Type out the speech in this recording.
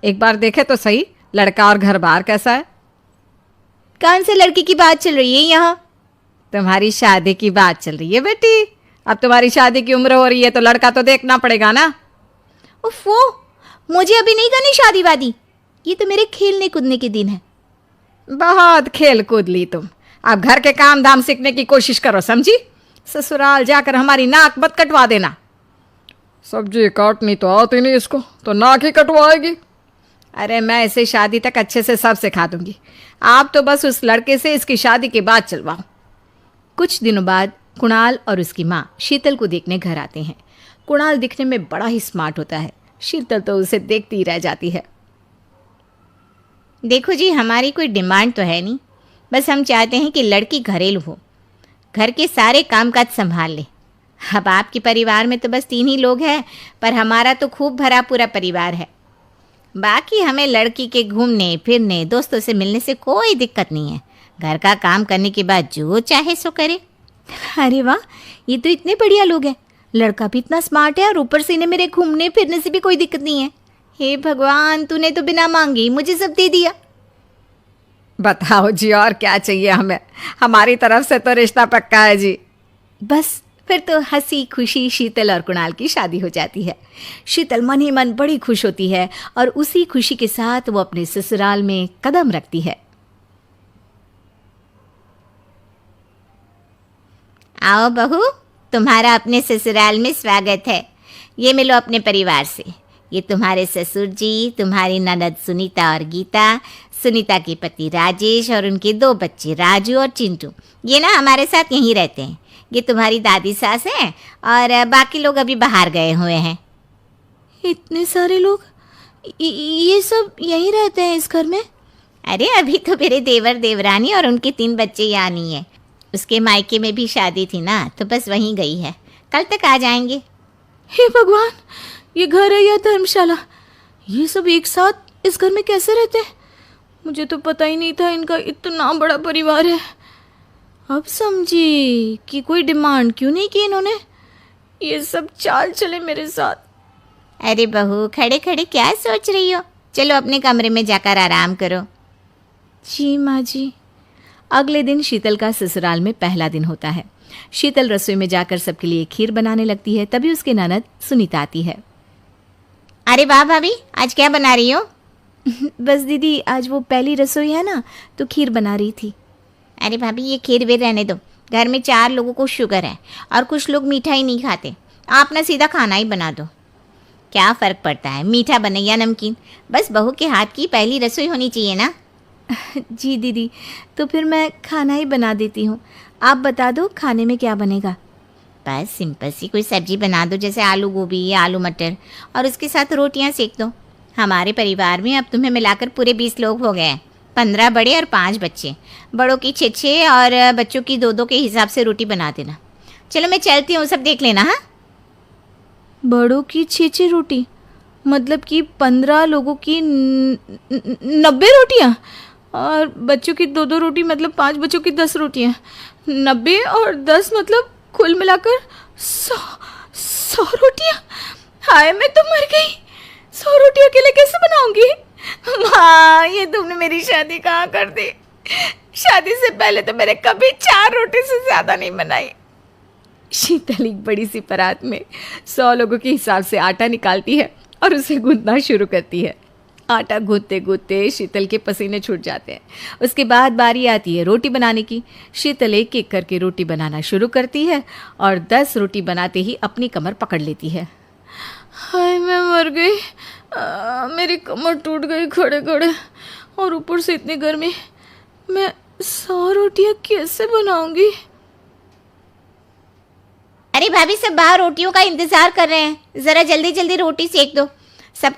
एक बार देखे तो सही लड़का और घर बार कैसा है। कौन से लड़की की बात चल रही है यहाँ? तुम्हारी शादी की बात चल रही है बेटी। अब तुम्हारी शादी की उम्र हो रही है तो लड़का तो देखना पड़ेगा ना। उफ़ो, मुझे अभी नहीं करनी शादी वादी। ये तो मेरे खेलने कूदने के दिन है। बहुत खेल कूद ली तुम। अब घर के काम धाम सीखने की कोशिश करो, समझी। ससुराल जाकर हमारी नाक मत कटवा देना। सब्जी काटनी तो आती नहीं इसको, तो नाक ही कटवाएगी। अरे मैं इसे शादी तक अच्छे से सब सिखा दूंगी। आप तो बस उस लड़के से इसकी शादी के बाद चलवाओ। कुछ दिनों बाद कुणाल और उसकी माँ शीतल को देखने घर आते हैं। कुणाल दिखने में बड़ा ही स्मार्ट होता है। शीतल तो उसे देखती ही रह जाती है। देखो जी, हमारी कोई डिमांड तो है नहीं, बस हम चाहते हैं कि लड़की घरेलू हो, घर के सारे कामकाज संभाल ले। अब आपके परिवार में तो बस 3 ही लोग हैं, पर हमारा तो खूब भरा पूरा परिवार है। बाकी हमें लड़की के घूमने फिरने दोस्तों से मिलने से कोई दिक्कत नहीं है। घर का काम करने के बाद जो चाहे सो करे। अरे वाह, ये तो इतने बढ़िया लोग हैं। लड़का भी इतना स्मार्ट है और ऊपर से इन्हें मेरे घूमने फिरने से भी कोई दिक्कत नहीं है। हे भगवान, तूने तो बिना मांगे ही मुझे सब दे दिया। बताओ जी, और क्या चाहिए हमें। हमारी तरफ से तो रिश्ता पक्का है जी। बस फिर तो हंसी खुशी शीतल और कुणाल की शादी हो जाती है। शीतल मन ही मन बड़ी खुश होती है और उसी खुशी के साथ वो अपने ससुराल में कदम रखती है। आओ बहू, तुम्हारा अपने ससुराल में स्वागत है। ये मिलो अपने परिवार से। ये तुम्हारे ससुर जी, तुम्हारी ननद सुनीता और गीता, सुनीता के पति राजेश और उनके 2 बच्चे राजू और चिंटू। ये ना हमारे साथ यहीं रहते हैं। ये तुम्हारी दादी सास हैं और बाकी लोग अभी बाहर गए हुए हैं। इतने सारे लोग, ये सब यहीं रहते हैं इस घर में? अरे अभी तो मेरे देवर देवरानी और उनके 3 बच्चे यहाँ नहीं है। उसके मायके में भी शादी थी ना, तो बस वहीं गई है। कल तक आ जाएंगे। हे भगवान, ये घर है या धर्मशाला? ये सब एक साथ इस घर में कैसे रहते हैं? मुझे तो पता ही नहीं था इनका इतना बड़ा परिवार है। अब समझी कि कोई डिमांड क्यों नहीं की इन्होंने। ये सब चाल चले मेरे साथ। अरे बहू, खड़े खड़े क्या सोच रही हो? चलो अपने कमरे में जाकर आराम करो। जी माँ जी। अगले दिन शीतल का ससुराल में पहला दिन होता है। शीतल रसोई में जाकर सबके लिए खीर बनाने लगती है। तभी उसके ननद सुनीता आती है। अरे वाह भाभी, आज क्या बना रही हो? बस दीदी, आज वो पहली रसोई है ना, तो खीर बना रही थी। अरे भाभी, ये खीर वे रहने दो। घर में 4 लोगों को शुगर है और कुछ लोग मीठा ही नहीं खाते। आप ना सीधा खाना ही बना दो। क्या फ़र्क पड़ता है, मीठा बने या नमकीन, बस बहू के हाथ की पहली रसोई होनी चाहिए ना। जी दीदी, तो फिर मैं खाना ही बना देती हूँ। आप बता दो खाने में क्या बनेगा। बस सिंपल सी कोई सब्जी बना दो, जैसे आलू गोभी या आलू मटर, और उसके साथ रोटियाँ सेक दो। हमारे परिवार में अब तुम्हें मिलाकर पूरे 20 लोग हो गए हैं। 15 बड़े और 5 बच्चे। बड़ों की 6-6 और बच्चों की 2-2 के हिसाब से रोटी बना देना। चलो मैं चलती हूँ, सब देख लेना। हाँ, बड़ों की 6-6 रोटी मतलब कि 15 लोगों की 90 रोटियाँ, और बच्चों की 2-2 रोटी मतलब 5 बच्चों की 10 रोटियाँ। 90 और 10 मतलब कुल मिलाकर 100 रोटियाँ। हाय, मैं तो मर गई। 100 रोटी अकेले कैसे बनाऊंगी? माँ, ये तुमने मेरी शादी कहाँ कर दी? शादी से पहले तो मैंने कभी 4 रोटी से ज़्यादा नहीं बनाई। शीतल एक बड़ी सी परात में 100 लोगों के हिसाब से आटा निकालती है और उसे गूंथना शुरू करती है। आटा गूंथते गूंथते शीतल के पसीने छूट जाते हैं। उसके बाद बारी आती है रोटी बनाने की। शीतल एक एक करके रोटी बनाना शुरू करती है और 10 रोटी बनाते ही अपनी कमर पकड़ लेती है। हाय, मैं मर गई। मेरी कमर टूट गई खड़े खड़े, और ऊपर से इतनी गर्मी। मैं 100 रोटियां कैसे बनाऊंगी? अरे भाभी, सब बाहर रोटियों का इंतजार कर रहे हैं। ज़रा जल्दी जल्दी रोटी सेक दो। सब